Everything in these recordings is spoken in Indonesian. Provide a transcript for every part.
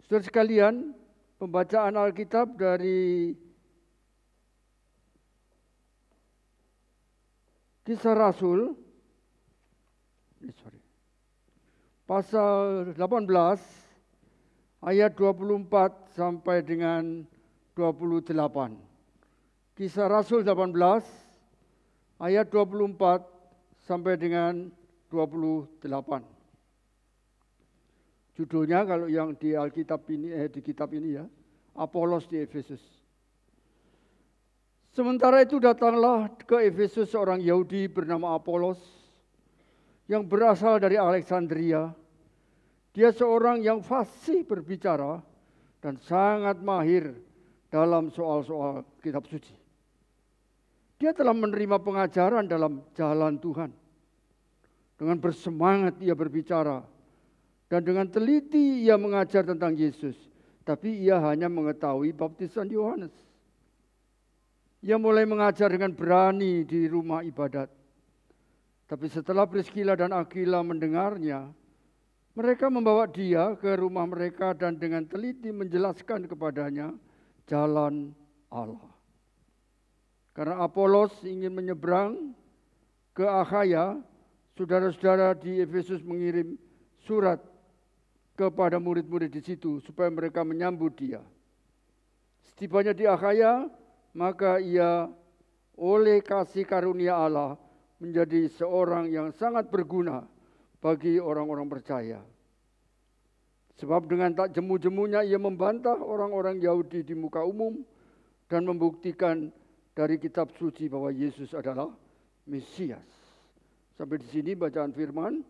Saudara sekalian, pembacaan Alkitab dari Kisah Rasul, pasal 18, ayat 24 sampai dengan 28. Kisah Rasul 18, ayat 24 sampai dengan 28. Judulnya kalau yang di Alkitab ini, di kitab ini ya, Apolos di Efesus. Sementara itu datanglah ke Efesus seorang Yahudi bernama Apolos yang berasal dari Alexandria. Dia seorang yang fasih berbicara dan sangat mahir dalam soal-soal kitab suci. Dia telah menerima pengajaran dalam jalan Tuhan. Dengan bersemangat ia berbicara dan dengan teliti ia mengajar tentang Yesus. Tapi ia hanya mengetahui baptisan Yohanes. Ia mulai mengajar dengan berani di rumah ibadat. Tapi setelah Priskila dan Aquila mendengarnya, mereka membawa dia ke rumah mereka dan dengan teliti menjelaskan kepadanya jalan Allah. Karena Apolos ingin menyeberang ke Akhaya, saudara-saudara di Efesus mengirim surat kepada murid-murid di situ supaya mereka menyambut dia. Setibanya di Akhaya, maka ia oleh kasih karunia Allah menjadi seorang yang sangat berguna bagi orang-orang percaya. Sebab dengan tak jemu-jemunya ia membantah orang-orang Yahudi di muka umum dan membuktikan dari kitab suci bahwa Yesus adalah Mesias. Sampai di sini bacaan firman.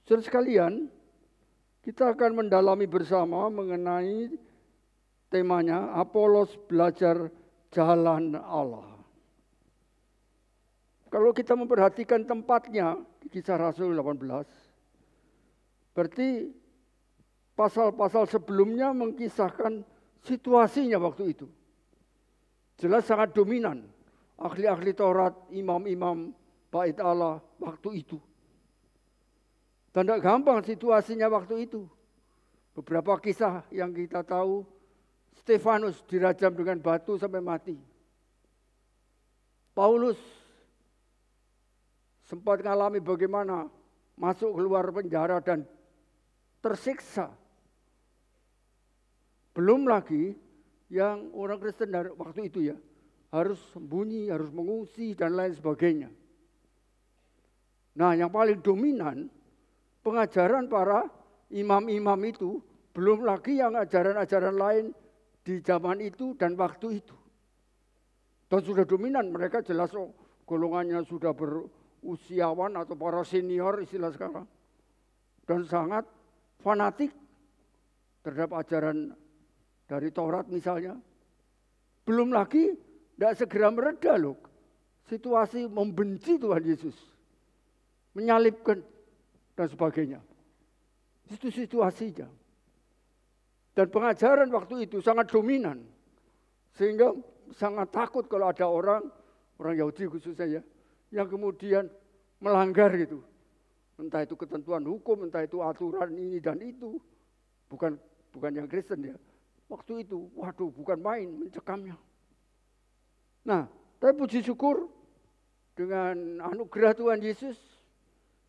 Saudara sekalian, kita akan mendalami bersama mengenai temanya Apolos belajar jalan Allah. Kalau kita memperhatikan tempatnya di Kisah Rasul 18, berarti pasal-pasal sebelumnya mengkisahkan situasinya waktu itu. Jelas sangat dominan. Ahli-ahli Taurat, imam-imam bait Allah waktu itu. Dan tidak gampang situasinya waktu itu. Beberapa kisah yang kita tahu, Stefanus dirajam dengan batu sampai mati. Paulus sempat mengalami bagaimana masuk keluar penjara dan tersiksa. Belum lagi yang orang Kristen waktu itu ya, harus sembunyi, harus mengungsi dan lain sebagainya. Nah, yang paling dominan pengajaran para imam-imam itu, belum lagi yang ajaran-ajaran lain di zaman itu dan waktu itu. Dan sudah dominan, mereka jelas golongannya sudah berusiawan atau para senior istilah sekarang. Dan sangat fanatik terhadap ajaran dari Taurat misalnya. Belum lagi tidak segera mereda loh. Situasi membenci Tuhan Yesus. Menyalibkan dan sebagainya. Itu situasinya. Dan pengajaran waktu itu sangat dominan. Sehingga sangat takut kalau ada orang Yahudi khususnya ya, yang kemudian melanggar gitu. Entah itu ketentuan hukum, entah itu aturan ini dan itu. Bukan yang Kristen ya. Waktu itu, waduh bukan main mencekamnya. Nah, tapi puji syukur dengan anugerah Tuhan Yesus,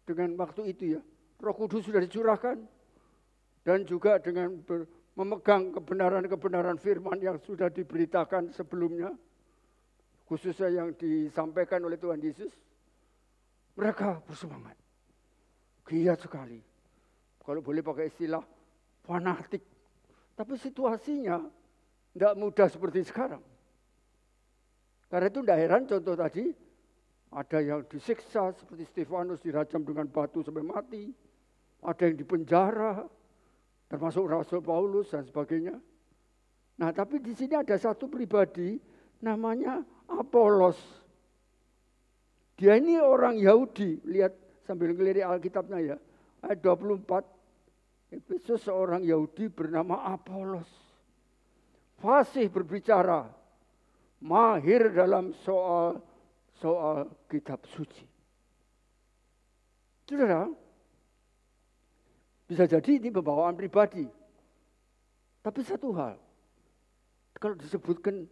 dengan waktu itu ya, Roh Kudus sudah dicurahkan, dan juga dengan memegang kebenaran-kebenaran firman yang sudah diberitakan sebelumnya, khususnya yang disampaikan oleh Tuhan Yesus, mereka bersemangat. Giat sekali. Kalau boleh pakai istilah fanatik. Tapi situasinya tidak mudah seperti sekarang. Karena itu tidak heran contoh tadi, ada yang disiksa seperti Stefanus dirajam dengan batu sampai mati. Ada yang dipenjara, termasuk Rasul Paulus dan sebagainya. Nah, tapi di sini ada satu pribadi namanya Apolos. Dia ini orang Yahudi, lihat sambil ngelirik Alkitabnya ya. Ayat 24, Efesus seorang Yahudi bernama Apolos. Fasih berbicara, mahir dalam soal kitab suci. Saudara, bisa jadi ini pembawaan pribadi. Tapi satu hal, kalau disebutkan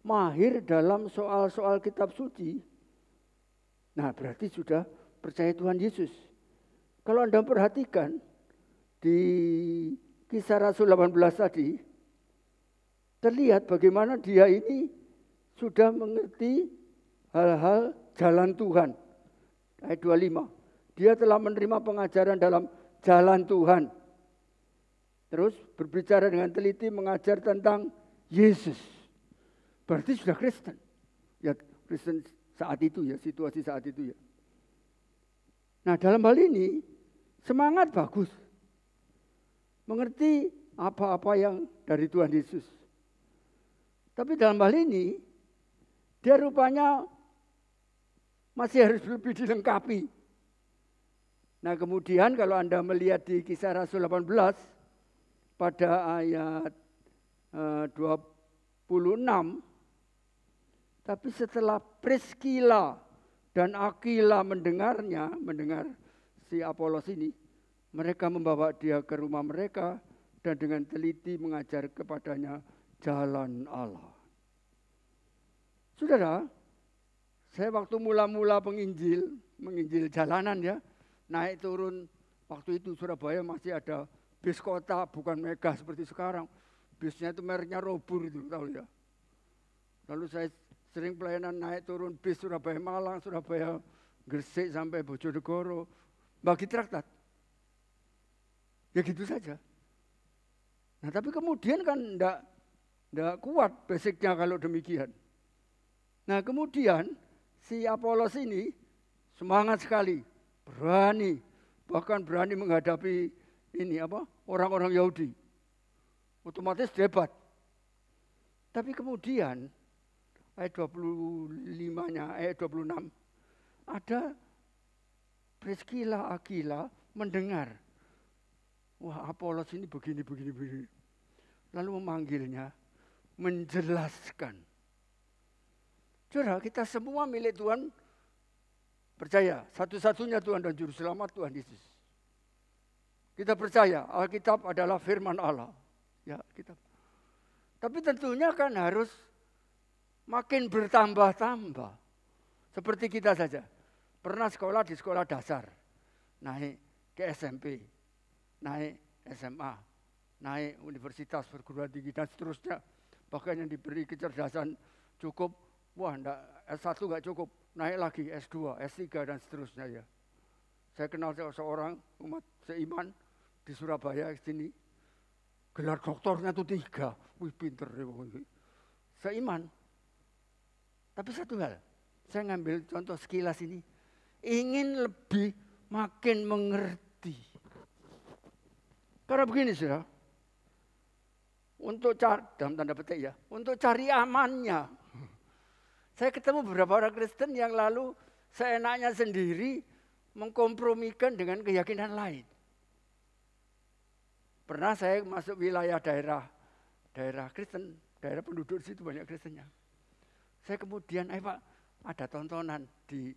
mahir dalam soal-soal kitab suci, nah berarti sudah percaya Tuhan Yesus. Kalau Anda perhatikan di Kisah Rasul 18 tadi, terlihat bagaimana dia ini sudah mengerti hal-hal jalan Tuhan. Ayat 25. Dia telah menerima pengajaran dalam jalan Tuhan. Terus berbicara dengan teliti mengajar tentang Yesus. Berarti sudah Kristen. Ya Kristen saat itu ya, situasi saat itu ya. Nah dalam hal ini semangat bagus. Mengerti apa-apa yang dari Tuhan Yesus. Tapi dalam hal ini, dia rupanya masih harus lebih dilengkapi. Nah kemudian kalau Anda melihat di Kisah Rasul 18, pada ayat 26, tapi setelah Priskila dan Aquila mendengar si Apolos ini, mereka membawa dia ke rumah mereka dan dengan teliti mengajar kepadanya jalan Allah. Saudara, saya waktu mula-mula menginjil jalanan ya, naik turun, waktu itu Surabaya masih ada bis kota, bukan mega seperti sekarang. Bisnya itu mereknya Robur itu, tahu ya. Lalu saya sering pelayanan naik turun bis Surabaya Malang, Surabaya Gresik sampai Bojonegoro, bagi traktat. Ya gitu saja. Nah tapi kemudian kan enggak kuat basicnya kalau demikian. Nah kemudian si Apolos ini semangat sekali, bahkan berani menghadapi orang-orang Yahudi. Otomatis debat. Tapi kemudian ayat 25-nya, ayat 26, ada Priskila, Aquila mendengar. Wah Apolos ini begini. Lalu memanggilnya, menjelaskan. Saudara, kita semua milik Tuhan, percaya satu-satunya Tuhan dan Juru Selamat Tuhan Yesus. Kita percaya Alkitab adalah firman Allah. Ya, kitab. Tapi tentunya kan harus makin bertambah-tambah. Seperti kita saja. Pernah sekolah di sekolah dasar. Naik ke SMP. Naik SMA. Naik universitas perguruan tinggi dan seterusnya. Bahkan yang diberi kecerdasan cukup. Wah, S1 enggak cukup. Naik lagi S2, S3 dan seterusnya ya. Saya kenal seorang umat seiman di Surabaya sini. Gelar doktornya itu 3. Wih pinter ya. Seiman. Tapi satu hal, saya ngambil contoh sekilas ini. Ingin lebih makin mengerti. Karena begini saudara. Untuk dalam tanda petik ya. Untuk cari amannya. Saya ketemu beberapa orang Kristen yang lalu seenaknya sendiri mengkompromikan dengan keyakinan lain. Pernah saya masuk wilayah daerah Kristen, daerah penduduk di situ banyak Kristennya. Saya kemudian, Pak, ada tontonan di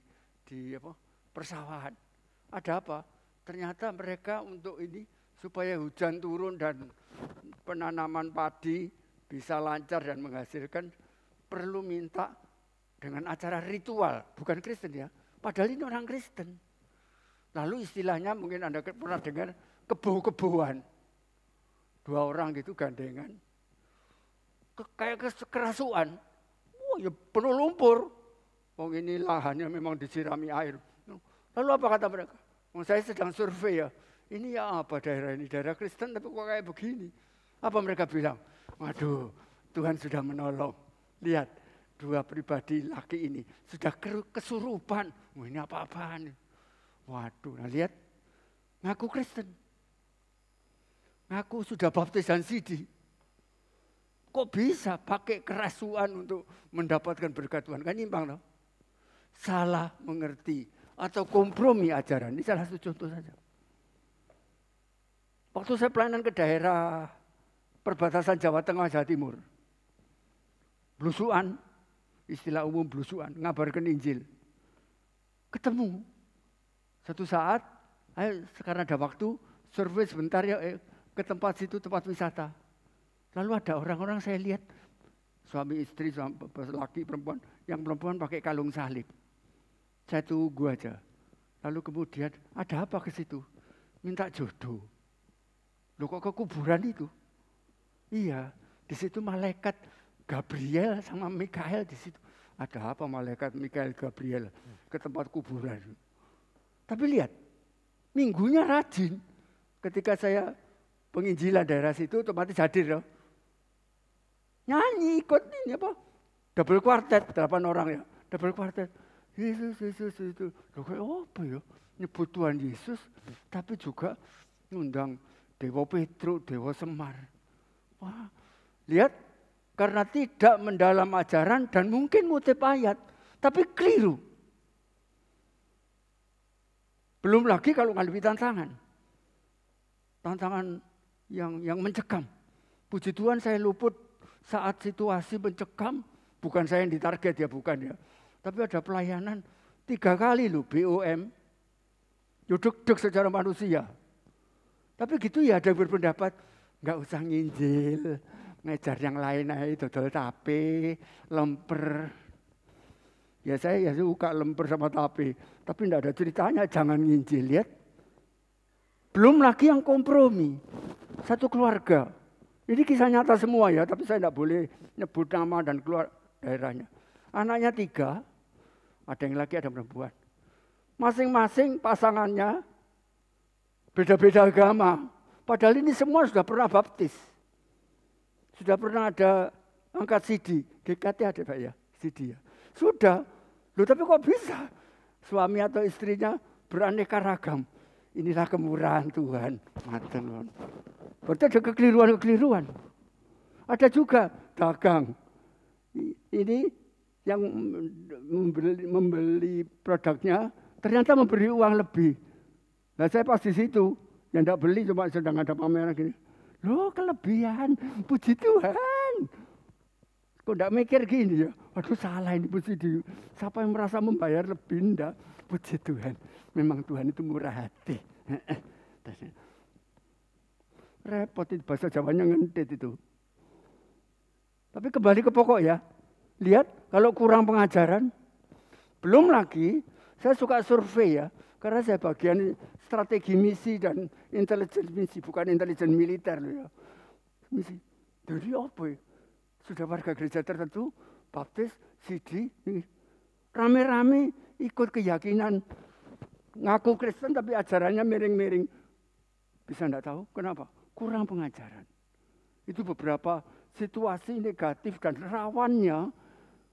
persawahan. Ada apa? Ternyata mereka untuk ini supaya hujan turun dan penanaman padi bisa lancar dan menghasilkan, perlu minta dengan acara ritual, bukan Kristen ya. Padahal ini orang Kristen. Lalu istilahnya mungkin Anda pernah dengar kebo-keboan. 2 orang gitu gandengan. Kayak kerasuan. Wah ya penuh lumpur. Oh ini lahannya memang disirami air. Lalu apa kata mereka? Saya sedang survei ya. Ini ya apa daerah ini? Daerah Kristen tapi kok kayak begini. Apa mereka bilang? Waduh, Tuhan sudah menolong. Lihat, 2 pribadi laki ini sudah kesurupan. Wah ini apa-apaan? Waduh, nah lihat. Ngaku Kristen. Ngaku sudah baptisan sidi. Kok bisa pakai kerasuan untuk mendapatkan berkat Tuhan? Kan nyimpang loh. Salah mengerti atau kompromi ajaran. Ini salah satu contoh saja. Waktu saya pelayanan ke daerah perbatasan Jawa Tengah, Jawa Timur. Blusuan, istilah umum blusuan, ngabarkan Injil. Ketemu. Satu saat, ayo sekarang ada waktu, survei sebentar ya ke tempat situ, tempat wisata. Lalu ada orang-orang saya lihat, suami istri, laki perempuan, yang perempuan pakai kalung salib. Saya tunggu aja. Lalu kemudian ada apa ke situ? Minta jodoh. Loh kok ke kuburan itu? Iya, di situ malaikat Gabriel sama Mikael di situ. Ada apa malaikat Mikael Gabriel ke tempat kuburan? Tapi lihat, minggunya rajin. Ketika saya penginjilan daerah situ otomatis hadir loh. Nyanyi ikut ini apa? Double quartet, 8 orang ya. Double quartet. Yesus itu. Loh kayak apa ya? Nyebut Tuhan Yesus, tapi juga ngundang Dewa Petrus, Dewa Semar. Wah, lihat, karena tidak mendalam ajaran dan mungkin ngutip ayat, tapi keliru. Belum lagi kalau ngadepi tantangan. Tantangan yang mencekam. Puji Tuhan saya luput saat situasi mencekam. Bukan saya yang ditarget ya, bukan ya. Tapi ada pelayanan 3 kali loh BOM. Duduk-duduk secara manusia. Tapi gitu ya ada yang berpendapat, nggak usah nginjil. Ngejar yang lain aja, dodol tape, lemper. Ya saya suka lemper sama tape. Tapi enggak ada ceritanya, jangan nginjil, lihat. Belum lagi yang kompromi. Satu keluarga. Ini kisah nyata semua ya, tapi saya enggak boleh nyebut nama dan keluar daerahnya. Anaknya 3, ada yang laki, ada yang perempuan. Masing-masing pasangannya beda-beda agama. Padahal ini semua sudah pernah baptis. Sudah pernah ada angkat sidi. GKT ada Pak ya, sidi ya. Sudah. Loh tapi kok bisa? Suami atau istrinya beraneka ragam. Inilah kemurahan Tuhan. Maten. Berarti ada kekeliruan-kekeliruan. Ada juga dagang. Ini yang membeli produknya ternyata memberi uang lebih. Nah saya pas di situ. Yang tidak beli cuma sedang ada pameran gini. Loh kelebihan. Puji Tuhan. Kok tidak mikir gini ya? Aduh salah ini puji Tuhan. Siapa yang merasa membayar lebih enggak? Puji Tuhan. Memang Tuhan itu murah hati. Repot itu bahasa Jawanya ngentit itu. Tapi kembali ke pokok ya. Lihat kalau kurang pengajaran. Belum lagi saya suka survei ya. Karena saya bagian strategi misi dan intelijen misi. Bukan intelijen militer loh ya. Misi. Jadi apa ya? Sudah warga gereja tertentu, baptis, sidi, rame-rame ikut keyakinan. Ngaku Kristen tapi ajarannya miring-miring. Bisa enggak tahu kenapa? Kurang pengajaran. Itu beberapa situasi negatif dan rawannya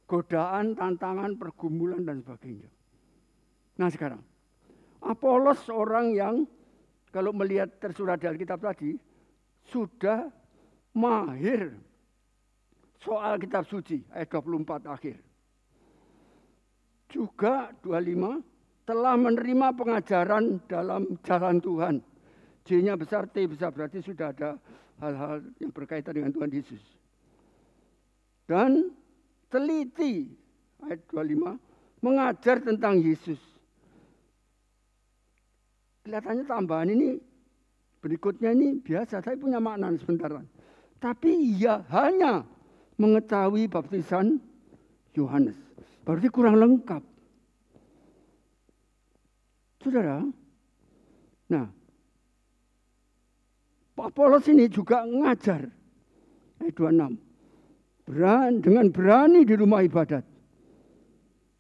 godaan, tantangan, pergumulan dan sebagainya. Nah sekarang, Apolos orang yang kalau melihat tersurat di Alkitab tadi sudah mahir soal kitab suci ayat 24 akhir. Juga 25 telah menerima pengajaran dalam jalan Tuhan. J-nya besar, T besar, berarti sudah ada hal-hal yang berkaitan dengan Tuhan Yesus. Dan teliti, ayat 25, mengajar tentang Yesus. Kelihatannya tambahan ini, berikutnya ini biasa, saya punya makna sebentar. Tapi ia hanya mengetahui baptisan Yohanes. Berarti kurang lengkap. Saudara, nah, Apolos ini juga ngajar. Ayat 26. Dengan berani di rumah ibadat.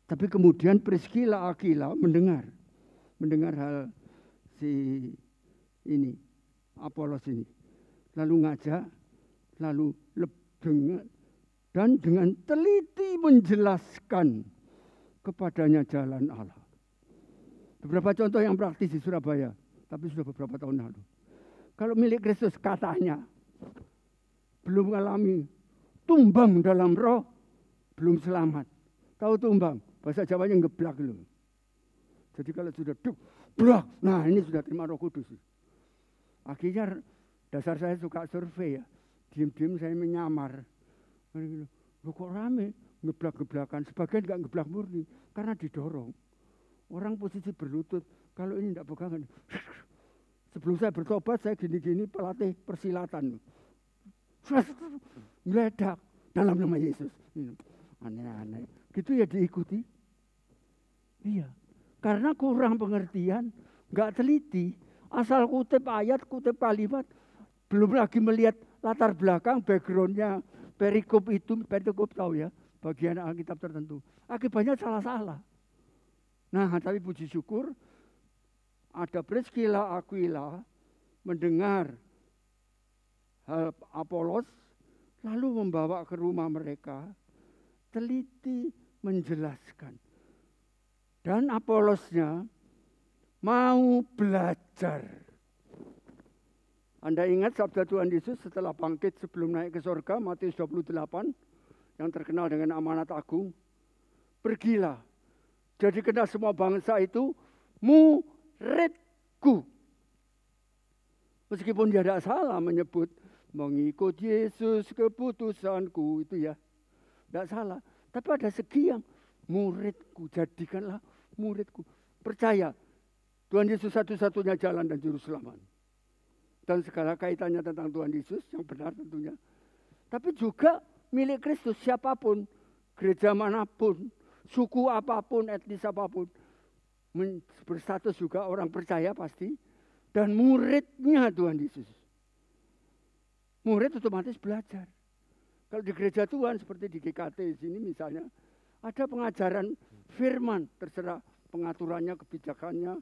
Tapi kemudian Priskila Akila mendengar hal si ini, Apolos ini. Lalu ngajak, lalu dengar, dan dengan teliti menjelaskan kepadanya jalan Allah. Beberapa contoh yang praktis di Surabaya, tapi sudah beberapa tahun lalu. Kalau milik Kristus katanya belum mengalami tumbang dalam roh, belum selamat. Tahu tumbang? Bahasa Jawanya ngeblak loh. Jadi kalau sudah blak, nah ini sudah terima Roh Kudus. Akhirnya dasar saya suka survei ya. Diam-diam saya menyamar. Loh kok rame? Ngeblak-geblakan. Sebagian enggak ngeblak murni. Karena didorong. Orang posisi berlutut. Kalau ini enggak pegangan. Sebelum saya bertobat, saya gini-gini pelatih persilatan. meledak dalam nama Yesus. Aneh-aneh. Gitu ya diikuti. Iya. Karena kurang pengertian, nggak teliti. Asal kutip ayat, kutip kalimat, belum lagi melihat latar belakang, backgroundnya, perikop itu, perikop tahu ya, bagian Alkitab tertentu. Akibatnya salah-salah. Nah, tapi puji syukur, ada Priscilla Aquila mendengar hal Apolos, lalu membawa ke rumah mereka, teliti menjelaskan. Dan Apolosnya mau belajar. Anda ingat sabda Tuhan Yesus setelah bangkit sebelum naik ke surga, Matius 28, yang terkenal dengan amanat agung. Pergilah, jadikanlah semua bangsa itu muridku. Meskipun dia tidak salah menyebut mengikut Yesus keputusanku, itu ya. Tidak salah. Tapi ada segi yang muridku, jadikanlah muridku. Percaya, Tuhan Yesus satu-satunya jalan dan juru selamat. Dan segala kaitannya tentang Tuhan Yesus yang benar tentunya. Tapi juga milik Kristus siapapun, gereja manapun, suku apapun, etnis apapun, berstatus juga orang percaya pasti, dan muridnya Tuhan Yesus. Murid otomatis belajar. Kalau di gereja Tuhan seperti di GKT sini misalnya, ada pengajaran firman, terserah pengaturannya, kebijakannya,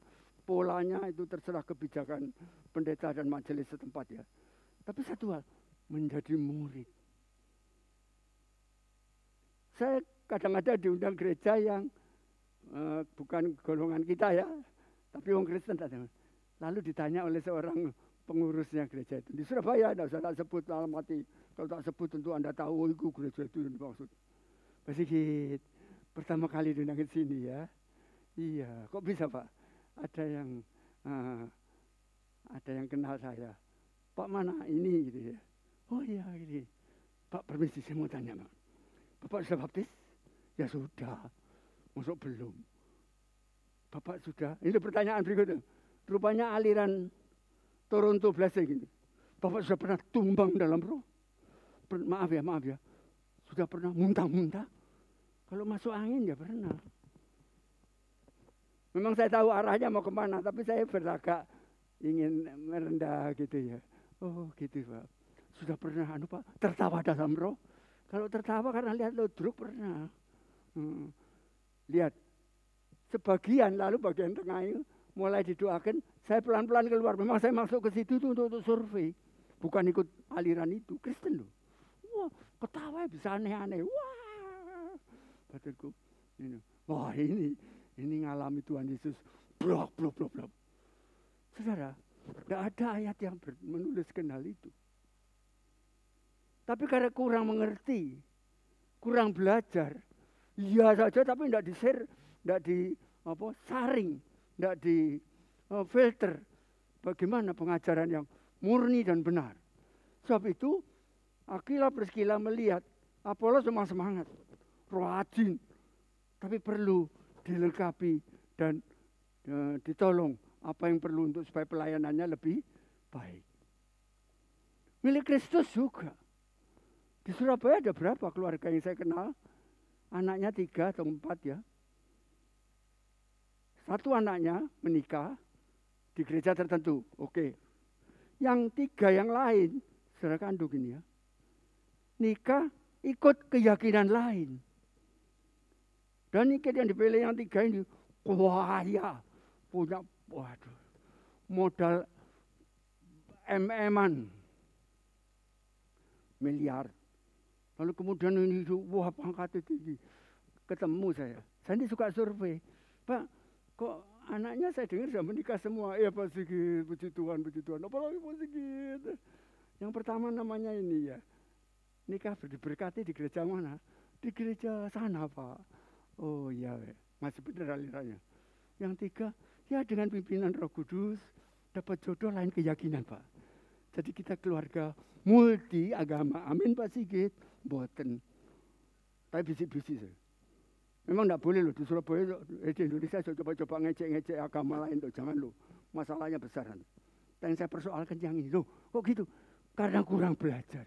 polanya itu terserah kebijakan pendeta dan majelis setempat ya. Tapi satu hal, menjadi murid. Saya kadang-kadang diundang gereja yang bukan golongan kita ya, tapi orang Kristen. Lalu ditanya oleh seorang pengurusnya gereja itu. Di Surabaya, tidak usah tak sebut alamat. Kalau tak sebut tentu Anda tahu, itu gereja itu yang dimaksud. Pak Sigit, pertama kali diundang ke sini ya. Iya, kok bisa Pak? Ada yang kenal saya. Pak mana ini gitu ya. Oh iya ini. Pak permisi saya mau tanya Pak. Bapak sudah baptis? Ya sudah. Masuk belum? Bapak sudah. Ini pertanyaan berikutnya. Rupanya aliran Toronto Blessing gini. Bapak sudah pernah tumbang dalam roh? Maaf ya. Sudah pernah muntah-muntah? Kalau masuk angin ya pernah. Memang saya tahu arahnya mau kemana, tapi saya berlagak ingin merendah gitu ya. Oh gitu Pak. Sudah pernah Pak tertawa dalam roh? Kalau tertawa karena lihat ludruk pernah. Lihat. Sebagian lalu bagian tengah itu mulai didoakan, saya pelan-pelan keluar. Memang saya masuk ke situ tuh untuk survei. Bukan ikut aliran itu, Kristen loh. Wah, ketawa bisa aneh-aneh. Wah, badanku. Wah ini ngalami Tuhan Yesus. Blok. Saudara, tidak ada ayat yang menuliskan hal itu. Tapi karena kurang mengerti, kurang belajar, iya saja tapi tidak di-share, tidak disaring, tidak di-filter. Bagaimana pengajaran yang murni dan benar. Sebab itu, Aquila Priscilla melihat Apolos memang semangat, rajin, tapi perlu dilengkapi dan ditolong apa yang perlu untuk supaya pelayanannya lebih baik. Milik Kristus juga. Di Surabaya ada berapa keluarga yang saya kenal? Anaknya 3 atau 4 ya. Satu anaknya menikah di gereja tertentu. Oke. Yang 3 yang lain, saudara kandung ini ya. Nikah ikut keyakinan lain. Dan nikah yang dipilih yang 3 ini kaya. Punya modal MM-an. Miliar. Lalu kemudian ini, wah pangkatnya tinggi. Ketemu saya. Saya ini suka survei. Pak, kok anaknya saya dengar sudah menikah semua. Ya Pak Sigit, puji Tuhan. Apalagi Pak Sigit. Yang pertama namanya ini ya. Nikah diberkati di gereja mana? Di gereja sana Pak. Oh iya, masih benar alirannya. Yang 3, ya dengan pimpinan Roh Kudus. Dapat jodoh lain keyakinan Pak. Jadi kita keluarga multi agama. Amin Pak Sigit. Boten. Tapi bisik-bisik saya. Memang tidak boleh loh di Surabaya, di Indonesia saya coba-coba ngecek-ngecek agama lain tuh. Jangan loh. Masalahnya besar. Dan saya persoalkan yang ini. Loh kok gitu? Karena kurang belajar.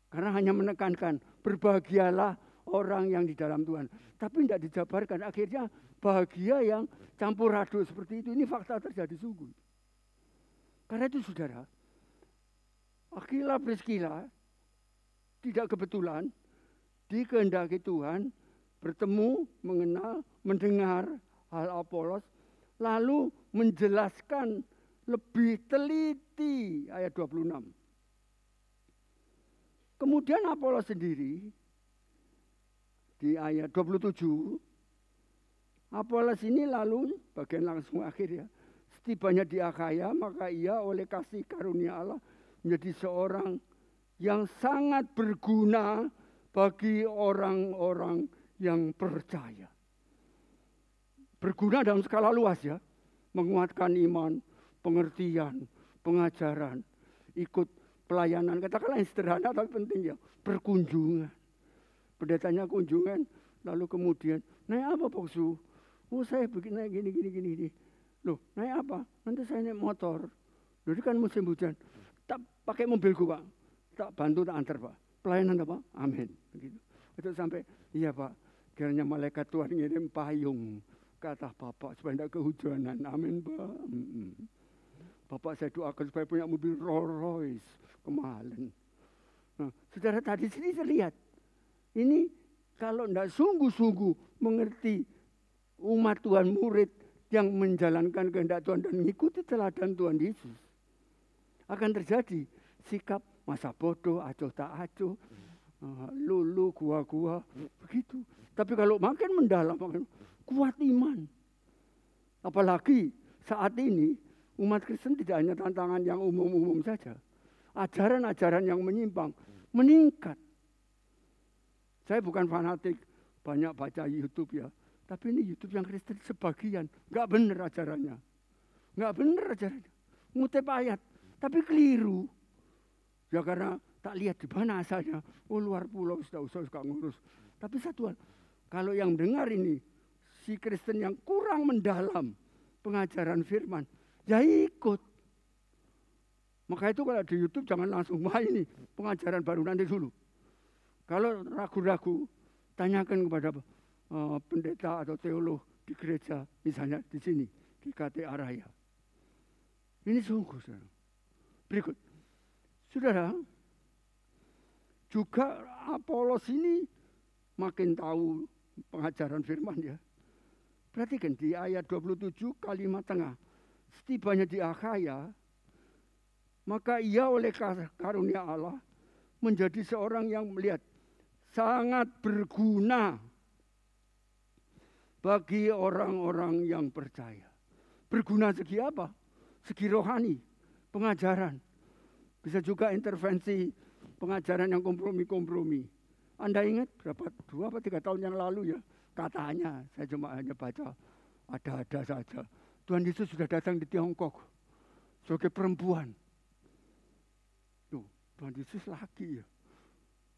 Karena hanya menekankan, berbahagialah orang yang di dalam Tuhan. Tapi tidak dijabarkan, akhirnya bahagia yang campur aduk seperti itu. Ini fakta terjadi sungguh. Karena itu saudara, Aquila Priscilla tidak kebetulan dikehendaki Tuhan bertemu, mengenal, mendengar hal Apolos, lalu menjelaskan lebih teliti ayat 26. Kemudian Apolos sendiri di ayat 27, Apolos ini lalu bagian langsung akhir ya, setibanya di Akhaya maka ia oleh kasih karunia Allah menjadi seorang yang sangat berguna bagi orang-orang yang percaya. Berguna dalam skala luas ya, menguatkan iman, pengertian, pengajaran, ikut pelayanan, katakanlah yang sederhana tapi penting ya, berkunjungan. Pendetanya kunjungan, lalu kemudian, naik apa Pak Su? Oh saya begini, naik gini. Loh, naik apa? Nanti saya naik motor. Jadi kan musim hujan. Tak pakai mobilku Pak, tak bantu, tak antar Pak. Pelayanan apa? Amin. Begitu. Itu sampai, iya Pak, kiranya malaikat Tuhan ngirim payung ke atas Bapak supaya tidak kehujanan. Amin Pak. Bapak saya doakan supaya punya mobil Rolls Royce kemahalan. Nah, saudara tadi sini saya lihat, ini kalau tidak sungguh-sungguh mengerti umat Tuhan, murid yang menjalankan kehendak Tuhan dan mengikuti teladan Tuhan Yesus, akan terjadi sikap masa bodoh, acuh tak acuh, lulu, gua-gua, begitu. Tapi kalau makin mendalam, makin kuat iman. Apalagi saat ini umat Kristen tidak hanya tantangan yang umum-umum saja. Ajaran-ajaran yang menyimpang meningkat. Saya bukan fanatik banyak baca YouTube ya. Tapi ini YouTube yang Kristen sebagian. Nggak benar ajarannya. Nggak benar ajarannya. Ngutip ayat. Tapi keliru. Ya karena tak lihat di mana asalnya. Oh luar pulau sudah usah ngurus. Tapi satuan. Kalau yang dengar ini. Si Kristen yang kurang mendalam pengajaran firman. Ya ikut. Maka itu kalau di YouTube jangan langsung. Wah ini pengajaran baru nanti dulu. Kalau ragu-ragu, tanyakan kepada pendeta atau teolog di gereja, misalnya di sini, di KTA Raya. Ini sungguh, saudara. Berikut. Saudara, juga Apolos ini makin tahu pengajaran firman ya. Perhatikan di ayat 27 kalimat tengah. Setibanya di Akhaya, maka ia oleh karunia Allah menjadi seorang yang melihat sangat berguna bagi orang-orang yang percaya. Berguna segi apa? Segi rohani, pengajaran. Bisa juga intervensi pengajaran yang kompromi-kompromi. Anda ingat berapa 2 atau 3 tahun yang lalu ya, katanya saya cuma hanya baca ada-ada saja. Tuhan Yesus sudah datang di Tiongkok sebagai perempuan. Tuh, Tuhan Yesus lagi ya.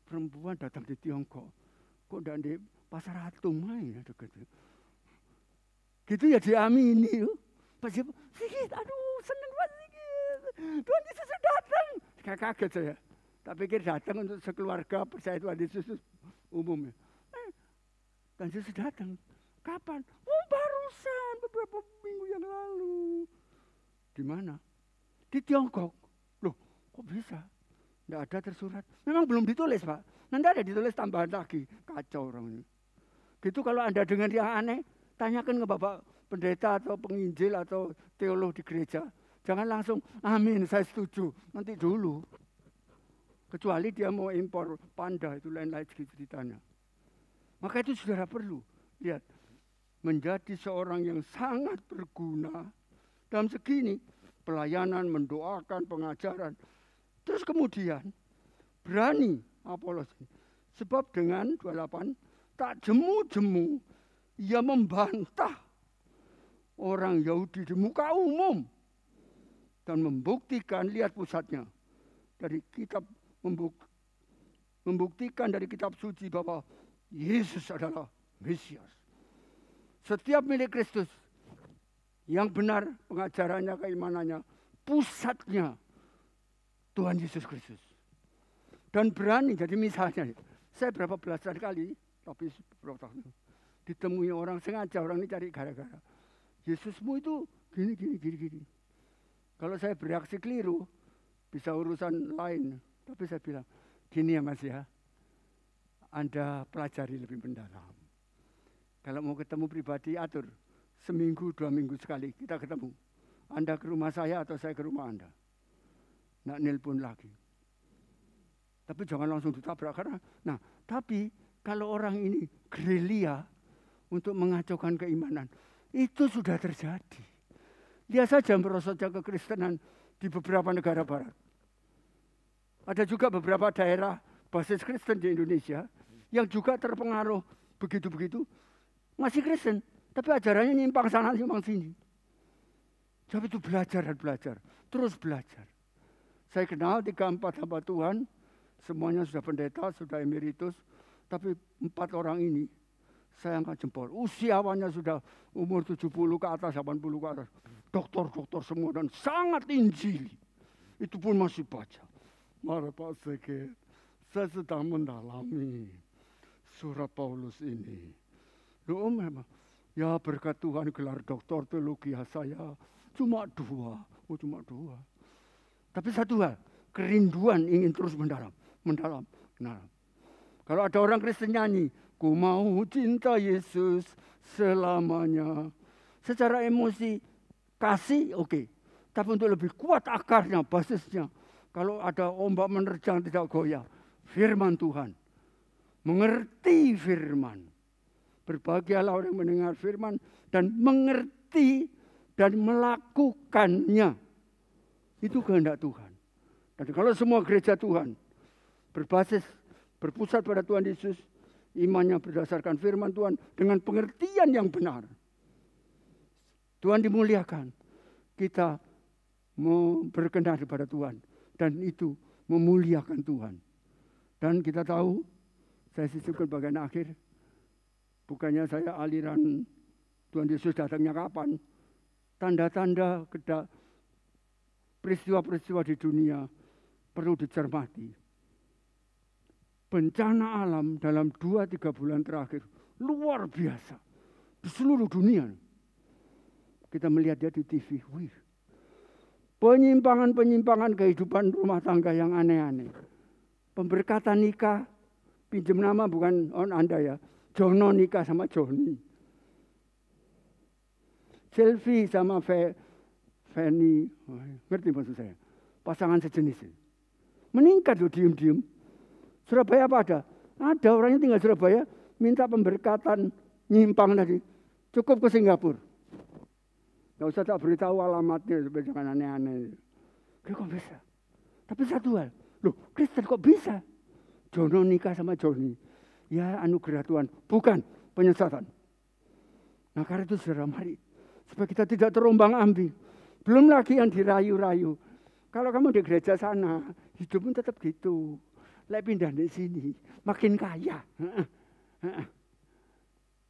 Perempuan datang di Tiongkok. Kok tidak di Pasar Atung main ya dekat. Gitu ya diamini. Pasti sikit, aduh seneng banget sikit. Tuhan Yesus sudah datang. Kaget saya. Tak pikir datang untuk sekeluarga percaya Tuhan Yesus umumnya. Tuhan Yesus datang. Kapan? Oh barusan beberapa minggu yang lalu. Di mana? Di Tiongkok. Loh kok bisa? Tidak ada tersurat. Memang belum ditulis Pak. Nanti ada ditulis tambahan lagi. Kacau orang ini. Gitu kalau Anda dengar yang aneh, tanyakan ke Bapak pendeta atau penginjil atau teolog di gereja. Jangan langsung, amin saya setuju. Nanti dulu. Kecuali dia mau impor panda, itu lain-lain ceritanya. Maka itu saudara perlu. Lihat. Menjadi seorang yang sangat berguna. Dalam segini, pelayanan, mendoakan, pengajaran. Terus kemudian berani Apolos ini. Sebab dengan 28 tak jemu-jemu ia membantah orang Yahudi di muka umum. Dan membuktikan, lihat pusatnya. Dari kitab membuktikan dari kitab suci bahwa Yesus adalah Mesias. Setiap milik Kristus yang benar pengajarannya, keimanannya, pusatnya Tuhan Yesus Kristus. Dan berani, jadi misalnya, saya berapa belasan kali, tapi ditemui orang sengaja, orang ini cari gara-gara. Yesusmu itu gini. Kalau saya bereaksi keliru, bisa urusan lain. Tapi saya bilang, gini ya Mas ya, Anda pelajari lebih mendalam. Kalau mau ketemu pribadi, atur. Seminggu, 2 minggu sekali kita ketemu. Anda ke rumah saya atau saya ke rumah Anda. Nggak nelpon lagi. Tapi jangan langsung ditabrak. Karena, tapi kalau orang ini gerilya untuk mengacaukan keimanan, itu sudah terjadi. Lihat saja merosotnya kekristenan di beberapa negara barat. Ada juga beberapa daerah basis Kristen di Indonesia yang juga terpengaruh begitu-begitu. Masih Kristen, tapi ajarannya nyimpang sana, nyimpang sini. Tapi itu belajar dan belajar, terus belajar. Saya kenal 3-4 hamba Tuhan, semuanya sudah pendeta, sudah emeritus, tapi 4 orang ini saya angkat jempol. Usianya sudah umur 70 ke atas, 80 ke atas. Doktor semua dan sangat injili. Itu pun masih baca. Mari Pak Sigit, saya sedang mendalami surat Paulus ini. Loh memang, ya berkat Tuhan gelar doktor teologi saya cuma 2. Cuma 2. Tapi satu hal, kerinduan ingin terus mendalam. Kalau ada orang Kristen nyanyi, ku mau cinta Yesus selamanya. Secara emosi, kasih oke. Tapi untuk lebih kuat akarnya, basisnya. Kalau ada ombak menerjang tidak goyah. Firman Tuhan. Mengerti firman. Berbahagialah orang yang mendengar firman dan mengerti dan melakukannya. Itu kehendak Tuhan. Dan kalau semua gereja Tuhan berpusat pada Tuhan Yesus, imannya berdasarkan firman Tuhan dengan pengertian yang benar. Tuhan dimuliakan. Kita berkenan kepada Tuhan. Dan itu memuliakan Tuhan. Dan kita tahu, saya sisipkan bagian akhir, bukannya saya aliran Tuhan Yesus datangnya kapan. Tanda-tanda peristiwa-peristiwa di dunia perlu dicermati. Bencana alam dalam 2-3 bulan terakhir luar biasa. Di seluruh dunia. Kita melihat dia di TV. Penyimpangan kehidupan rumah tangga yang aneh-aneh. Pemberkatan nikah, pinjam nama bukan Anda ya. Jono nikah sama Joni. Selfie sama Fanny. Ngerti maksud saya? Pasangan sejenis. Meningkat loh diem-diem. Surabaya apa ada? Ada orangnya tinggal Surabaya. Minta pemberkatan nyimpang tadi. Cukup ke Singapura. Nggak usah tak beritahu alamatnya supaya jangan aneh-aneh. Kok bisa? Tapi satu hal, loh Kristen kok bisa? Jono nikah sama Joni. Ya anugerah Tuhan, bukan penyesatan. Nah karena itu saudara, mari supaya kita tidak terombang ambing. Belum lagi yang dirayu-rayu. Kalau kamu di gereja sana, hidupmu tetap gitu. Lek pindah di sini, makin kaya.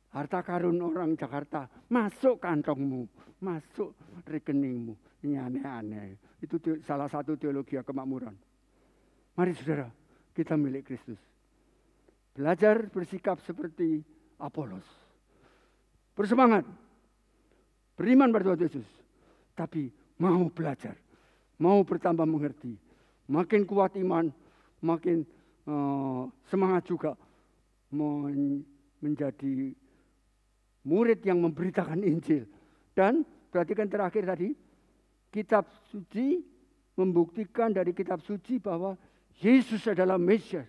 Harta karun orang Jakarta masuk kantongmu, masuk rekeningmu. Ini aneh-aneh. Itu salah satu teologi kemakmuran. Mari saudara, kita milik Kristus. Belajar bersikap seperti Apolos. Bersemangat. Beriman pada Tuhan Yesus. Tapi mau belajar. Mau bertambah mengerti. Makin kuat iman, makin semangat juga menjadi murid yang memberitakan Injil. Dan perhatikan terakhir tadi, kitab suci membuktikan dari kitab suci bahwa Yesus adalah Mesias.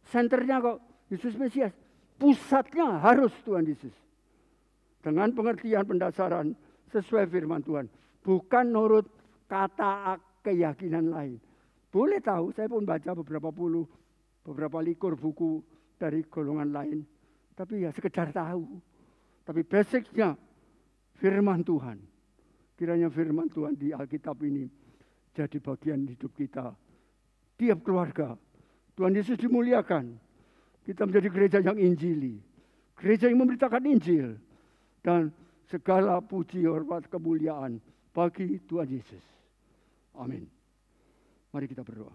Senternya kok Yesus Mesias. Pusatnya harus Tuhan Yesus. Dengan pengertian pendasaran sesuai firman Tuhan. Bukan nurut kata keyakinan lain. Boleh tahu, saya pun baca beberapa likur buku dari golongan lain. Tapi ya sekedar tahu. Tapi basicnya firman Tuhan. Kiranya firman Tuhan di Alkitab ini jadi bagian hidup kita. Tiap keluarga. Tuhan Yesus dimuliakan. Kita menjadi gereja yang injili. Gereja yang memberitakan Injil. Dan segala puji, hormat, kemuliaan bagi Tuhan Yesus. Amin. Mari kita berdoa.